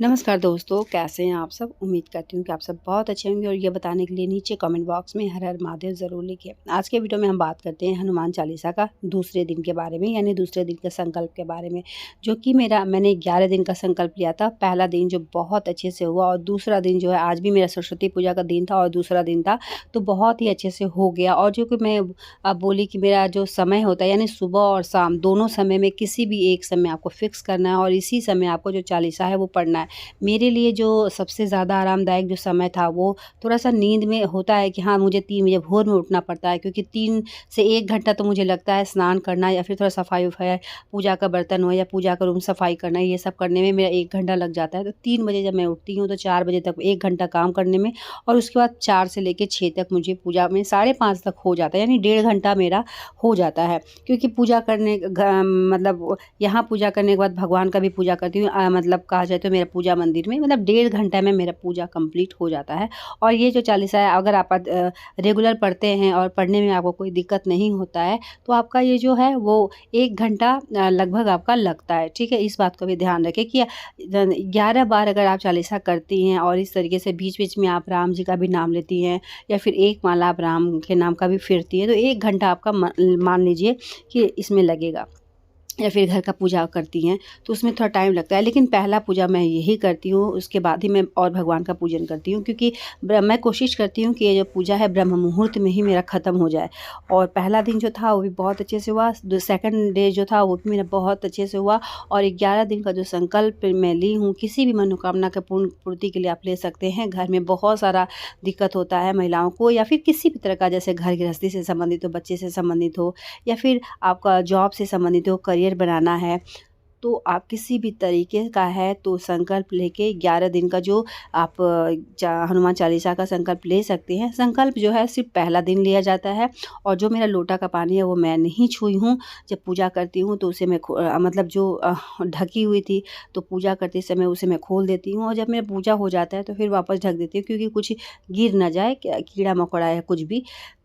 नमस्कार दोस्तों, कैसे हैं आप सब। उम्मीद करती हूँ कि आप सब बहुत अच्छे होंगे और ये बताने के लिए नीचे कमेंट बॉक्स में हर हर महादेव ज़रूर लिखिए। आज के वीडियो में हम बात करते हैं हनुमान चालीसा का दूसरे दिन के बारे में, यानी दूसरे दिन के संकल्प के बारे में, जो कि मैंने 11 दिन का संकल्प लिया था। पहला दिन जो बहुत अच्छे से हुआ और दूसरा दिन जो है, आज भी मेरा सरस्वती पूजा का दिन था और दूसरा दिन था, तो बहुत ही अच्छे से हो गया। और जो कि मैं बोली कि मेरा जो समय होता है, यानी सुबह और शाम दोनों समय में किसी भी एक समय आपको फिक्स करना है और इसी समय आपको जो चालीसा है वो पढ़ना है। मेरे लिए जो सबसे ज़्यादा आरामदायक जो समय था वो थोड़ा-सा नींद में होता है कि हाँ, मुझे 3 बजे भोर में उठना पड़ता है, क्योंकि 3 से 1 घंटा तो मुझे लगता है स्नान करना या फिर थोड़ा सफाई-वफाई, पूजा का बर्तन हो या पूजा का रूम सफाई करना, ये सब करने में मेरा 1 घंटा लग जाता है। तो 3 बजे जब मैं उठती हूँ तो 4 बजे तक 1 घंटा काम करने में और उसके बाद 4 से लेके 6 तक मुझे पूजा में 5:30 तक हो जाता है, यानी डेढ़ घंटा मेरा हो जाता है। क्योंकि पूजा करने मतलब यहाँ पूजा करने के बाद भगवान का भी पूजा करती हूँ, मतलब कहा जाए तो मेरा पूजा मंदिर में मतलब डेढ़ घंटा में मेरा पूजा कंप्लीट हो जाता है। और ये जो चालीसा है, अगर आप रेगुलर पढ़ते हैं और पढ़ने में आपको कोई दिक्कत नहीं होता है, तो आपका ये जो है वो 1 घंटा लगभग आपका लगता है, ठीक है? इस बात का भी ध्यान रखें कि 11 बार अगर आप चालीसा करती हैं और इस तरीके से बीच-बीच में आप राम जी का भी नाम लेती हैं या फिर एक माला आप राम के नाम का भी फिरती हैं, तो 1 घंटा आपका मान लीजिए कि इसमें लगेगा। या फिर घर का पूजा करती हैं, तो उसमें थोड़ा टाइम लगता है, लेकिन पहला पूजा मैं यही करती हूँ, उसके बाद ही मैं और भगवान का पूजन करती हूँ, क्योंकि मैं कोशिश करती हूँ कि ये जो पूजा है ब्रह्म मुहूर्त में ही मेरा ख़त्म हो जाए। और पहला दिन जो था वो भी बहुत अच्छे से हुआ, सेकंड डे जो था वो भी मेरा बहुत अच्छे से हुआ। और 11 दिन का जो संकल्प मैं ली हूँ, किसी भी मनोकामना के पूर्ति के लिए आप ले सकते हैं। घर में बहुत सारा दिक्कत होता है महिलाओं को, या फिर किसी भी तरह का, जैसे घर गृहस्थी से संबंधित हो, बच्चे से संबंधित हो, या फिर आपका जॉब से संबंधित हो, करियर बनाना है, तो आप किसी भी तरीके का है तो संकल्प लेके 11 दिन का जो आप हनुमान चालीसा का संकल्प ले सकते हैं। संकल्प जो है सिर्फ पहला दिन लिया जाता है। और जो मेरा लोटा का पानी है वो मैं नहीं छुई हूँ। जब पूजा करती हूँ तो उसे मैं मतलब जो ढकी हुई थी, तो पूजा करते समय उसे मैं खोल देती हूँ और जब मेरा पूजा हो जाता है तो फिर वापस ढक देती हूँ, क्योंकि कुछ गिर ना जाए, कीड़ा मकोड़ा या कुछ भी,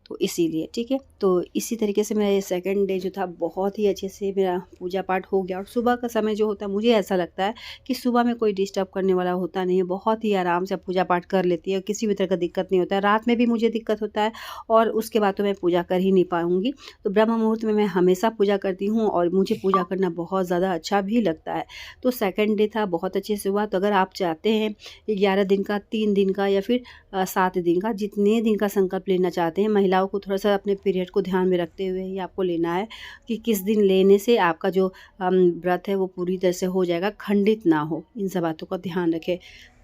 तो इसीलिए, ठीक है। तो इसी तरीके से मेरा ये सेकंड डे जो था बहुत ही अच्छे से मेरा पूजा पाठ हो गया। और सुबह का समय जो होता है, मुझे ऐसा लगता है कि सुबह में कोई डिस्टर्ब करने वाला होता नहीं है, बहुत ही आराम से पूजा पाठ कर लेती है और किसी भी तरह का दिक्कत नहीं होता है। रात में भी मुझे दिक्कत होता है और उसके बाद तो मैं पूजा कर ही नहीं पाऊँगी। तो ब्रह्म मुहूर्त में मैं हमेशा पूजा करती हूँ और मुझे पूजा करना बहुत ज़्यादा अच्छा भी लगता है। तो सेकंड डे था, बहुत अच्छे से हुआ। तो अगर आप चाहते हैं 11 दिन का, 3 दिन का या फिर 7 दिन का, जितने दिन का संकल्प लेना चाहते हैं, महिलाओं को थोड़ा-सा अपने पीरियड को ध्यान में रखते हुए ही आपको लेना है कि किस दिन लेने से आपका जो व्रत है वो पूरी तरह से हो जाएगा, खंडित ना हो। इन सब बातों का ध्यान रखें।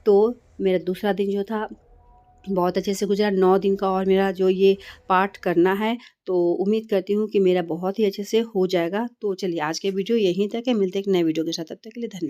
तो मेरा दूसरा दिन जो था बहुत अच्छे से गुज़रा। 9 दिन का और मेरा जो ये पाठ करना है, तो उम्मीद करती हूँ कि मेरा बहुत ही अच्छे से हो जाएगा। तो चलिए, आज के वीडियो यहीं तक है, मिलते हैं एक नए वीडियो के साथ, तब तक के लिए धन्यवाद।